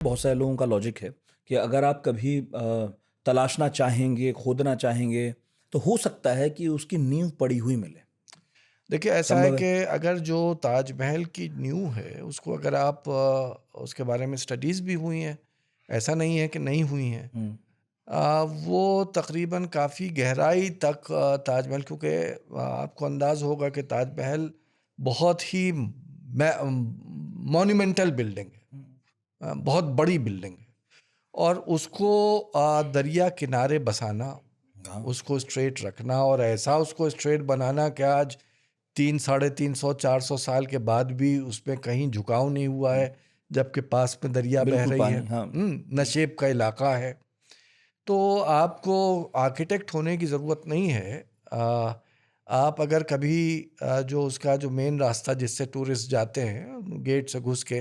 बहुत सारे लोगों का लॉजिक है कि अगर आप कभी तलाशना चाहेंगे, खोदना चाहेंगे, तो हो सकता है कि उसकी नींव पड़ी हुई मिले। देखिए, ऐसा है संभव है? कि अगर जो ताजमहल की नींव है, उसको अगर आप उसके बारे में स्टडीज़ भी हुई हैं, ऐसा नहीं है कि नहीं हुई हैं। हुँ, वो तकरीबन काफ़ी गहराई तक ताजमहल, क्योंकि आपको अंदाज़ होगा कि ताजमहल बहुत ही मॉन्यूमेंटल बिल्डिंग है। हुँ, बहुत बड़ी बिल्डिंग है और उसको दरिया किनारे बसाना, हाँ, उसको स्ट्रेट रखना और ऐसा उसको स्ट्रेट बनाना कि आज 3 साढ़े 300 400 साल के बाद भी उसमें कहीं झुकाव नहीं हुआ हुँ, है, जबकि पास में दरिया बह बिल्कुल रही है। पानी, हाँ, नशेब का इलाका है। तो आपको आर्किटेक्ट होने की ज़रूरत नहीं है। अ, आप अगर कभी जो उसका जो मेन रास्ता जिससे टूरिस्ट जाते हैं, गेट से घुस के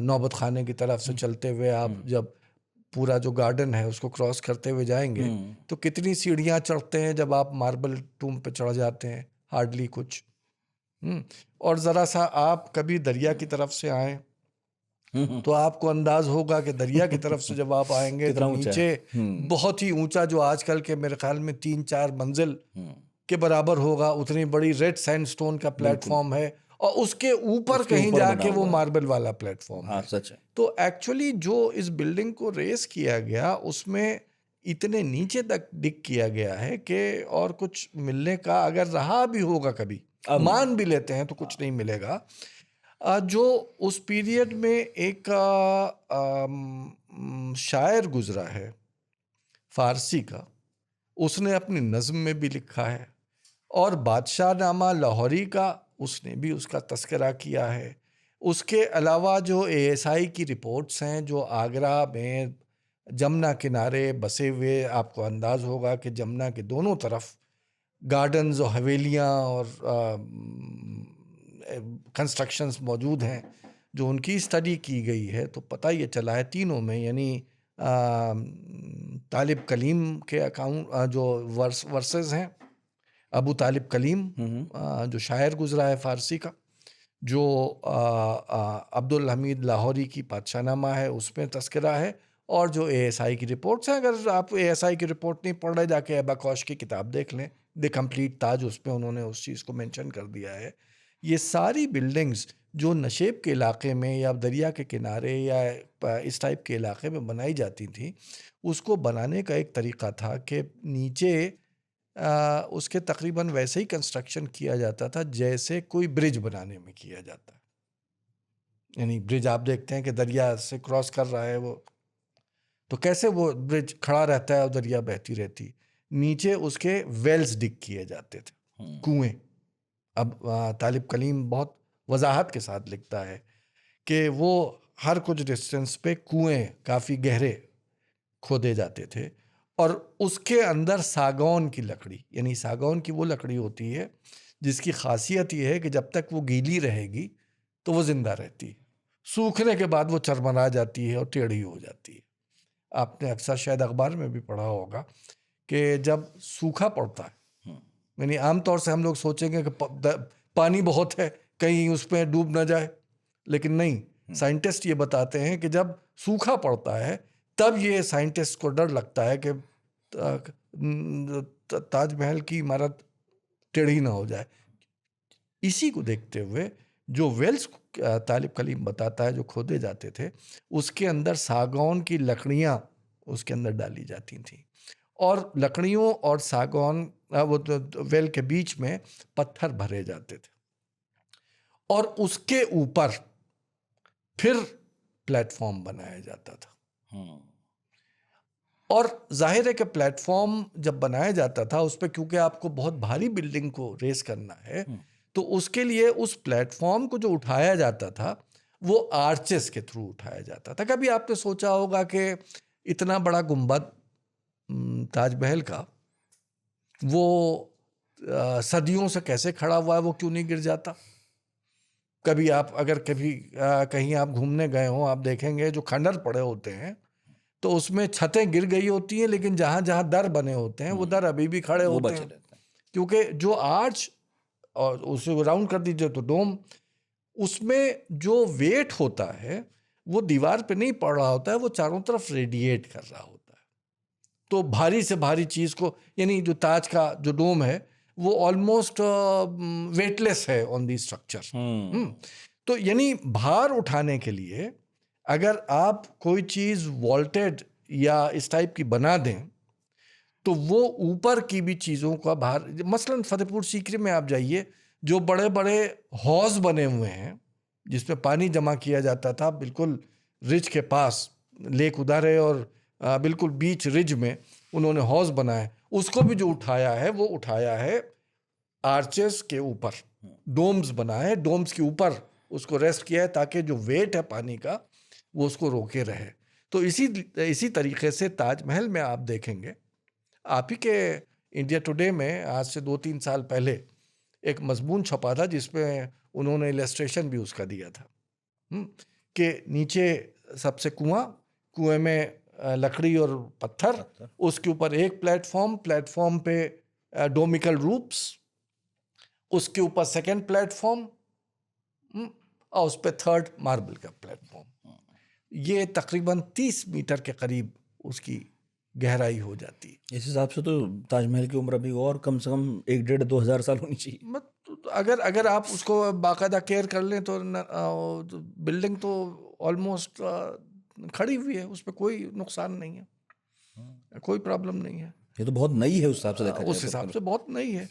नौबत खाने की तरफ से हुँ, चलते हुए आप हुँ, जब पूरा जो गार्डन है उसको क्रॉस करते हुए जाएँगे, हुँ, तो कितनी सीढ़ियाँ चढ़ते हैं जब आप मार्बल टूम पे चढ़ जाते हैं, हार्डली कुछ। हुँ, और ज़रा-सा आप कभी दरिया की तरफ से आएँ, हुँ, हुँ। तो आपको अंदाज़ होगा कि दरिया की तरफ से जब आप आएँगे तो कितना ऊँचा है? नीचे हुँ, बहुत ही ऊँचा, जो आजकल के मेरे ख़्याल में 3-4 मंज़िल हुँ, के बराबर होगा, उतनी बड़ी रेड सैंडस्टोन का बिल्कुल, प्लेटफ़ॉर्म है और उसके ऊपर उसके कहीं ऊपर बना जाके वो हुआ है। मार्बल वाला प्लेटफ़ॉर्म हाँ, है। सच है। तो एक्चुअली जो इस बिल्डिंग को रेज़ किया गया, उसमें इतने नीचे तक डिग किया गया है कि और कुछ मिलने का अगर रहा भी होगा कभी, अब नहीं मान है। भी लेते हैं तो कुछ हाँ, नहीं मिलेगा। जो उस पीरियड में एक शायर गुज़रा है, फ़ारसी का, उसने अपनी नज़्म में भी लिखा है और बादशाहनामा लाहौरी का उसने भी उसका तज़किरा किया है। उसके अलावा जो एएसआई की रिपोर्ट्स हैं, जो आगरा में जमुना किनारे बसे हुए, आपको अंदाज़ होगा कि जमुना के दोनों तरफ गार्डन्स और हवेलियाँ और कंस्ट्रक्शंस मौजूद हैं, जो उनकी स्टडी की गई है, तो पता ये चला है तीनों में, यानी तालिब कलीम के जो वर्सेस हैं, अबू तालिब कलीम, हुँ, हुँ, जो शायर गुज़रा है फ़ारसी का, जो अब्दुल हमीद लाहौरी की पातशाहनामा है उसमें तज़किरा है, और जो एएसआई की रिपोर्ट्स हैं, अगर आप एएसआई की रिपोर्ट नहीं पढ़ रहे, जाके एबा कौश की किताब देख लें, द कंप्लीट ताज, उसमें उन्होंने उस चीज़ को मेंशन कर दिया है। ये सारी बिल्डिंग्स जो नशेब के इलाके में या दरिया के किनारे या इस टाइप के इलाके में बनाई जाती थी, उसको बनाने का एक तरीका था कि नीचे उसके तकरीबन वैसे ही कंस्ट्रक्शन किया जाता था जैसे कोई ब्रिज बनाने में किया जाता है। यानी ब्रिज आप देखते हैं कि दरिया से क्रॉस कर रहा है वो, तो कैसे वो ब्रिज खड़ा रहता है और दरिया बहती रहती है। नीचे उसके वेल्स डिग किए जाते थे, हुँ, कुएं। अब तालिब कलीम बहुत वजाहत के साथ लिखता है कि वो हर कुछ डिस्टेंस पे कुएं काफ़ी गहरे खोदे जाते थे और उसके अंदर सागौन की लकड़ी, यानी सागौन की वो लकड़ी होती है जिसकी खासियत ये है कि जब तक वो गीली रहेगी तो वो ज़िंदा रहती है, सूखने के बाद वो चरमरा जाती है और टेढ़ी हो जाती है। आपने अक्सर शायद अखबार में भी पढ़ा होगा कि जब सूखा पड़ता है, हुँ, यानी आम तौर से हम लोग सोचेंगे कि पानी बहुत है, कहीं उसमें डूब ना जाए, लेकिन नहीं, हुँ, साइंटिस्ट ये बताते हैं कि जब सूखा पड़ता है तब ये साइंटिस्ट को डर लगता है कि ताजमहल की इमारत टेढ़ी ना हो जाए। इसी को देखते हुए जो वेल्स तालिब कलीम बताता है जो खोदे जाते थे, उसके अंदर सागौन की लकड़ियाँ उसके अंदर डाली जाती थीं और लकड़ियों और सागौन वो तो वेल के बीच में पत्थर भरे जाते थे और उसके ऊपर फिर प्लेटफ़ॉर्म बनाया जाता था। हुँ, और ज़ाहिर है कि प्लेटफ़ॉर्म जब बनाया जाता था, उस पे क्योंकि आपको बहुत भारी बिल्डिंग को रेज़ करना है, हुँ, तो उसके लिए उस प्लेटफ़ॉर्म को जो उठाया जाता था, वो आर्चेस के थ्रू उठाया जाता था। कभी आपने सोचा होगा कि इतना बड़ा गुंबद ताजमहल का, वो सदियों से कैसे खड़ा हुआ है, वो क्यों नहीं गिर जाता? कभी आप अगर कभी कहीं आप घूमने गए हों, आप देखेंगे जो खंडर पड़े होते हैं, तो उसमें छतें गिर गई होती हैं, लेकिन जहाँ-जहाँ दर बने होते हैं, वो हुँ, दर अभी भी खड़े वो होते बचे हैं। रहते हैं। क्योंकि जो आर्च और उसे राउंड कर दीजिए तो डोम, उसमें जो वेट होता है, वो दीवार पे नहीं पड़ रहा होता है, वो चारों तरफ रेडिएट कर रहा होता है। तो भारी से भारी चीज को, यानी जो ताज का जो डोम है वो ऑलमोस्ट वेटलेस है ऑन दी स्ट्रक्चर। तो यानी भार उठाने के लिए अगर आप कोई चीज वॉल्टेड या इस टाइप की बना दें तो वो ऊपर की भी चीज़ों का भार, मसलन फतेहपुर सीकरी में आप जाइए, जो बड़े बड़े हौज बने हुए हैं जिसमें पानी जमा किया जाता था, बिल्कुल रिज के पास, लेक उधर है और बिल्कुल बीच रिज में उन्होंने हौज बनाए, उसको भी जो उठाया है वो उठाया है आर्चेस के ऊपर, डोम्स बनाए, डोम्स के ऊपर उसको रेस्ट किया है ताकि जो वेट है पानी का वो उसको रोके रहे। तो इसी तरीके से ताजमहल में आप देखेंगे, आप ही के इंडिया टुडे में आज से 2-3 साल पहले एक मजमून छपा था जिसमें उन्होंने इलस्ट्रेशन भी उसका दिया था कि नीचे सबसे कुएं में लकड़ी और पत्थर, उसके ऊपर एक प्लेटफॉर्म पे डोमिकल रूप्स, उसके ऊपर सेकंड प्लेटफॉर्म और उस पे थर्ड मार्बल का प्लेटफॉर्म। ये तकरीबन 30 मीटर के करीब उसकी गहराई हो जाती है। इस हिसाब से तो ताजमहल की उम्र अभी और कम से कम 1-1.5-2 हज़ार साल होनी चाहिए। अगर आप उसको बाकायदा केयर कर लें तो बिल्डिंग तो ऑलमोस्ट खड़ी हुई है, उस पर कोई नुकसान नहीं है, कोई प्रॉब्लम नहीं है। ये तो बहुत नई है उस हिसाब से देखा जाए उस हिसाब से बहुत नई है।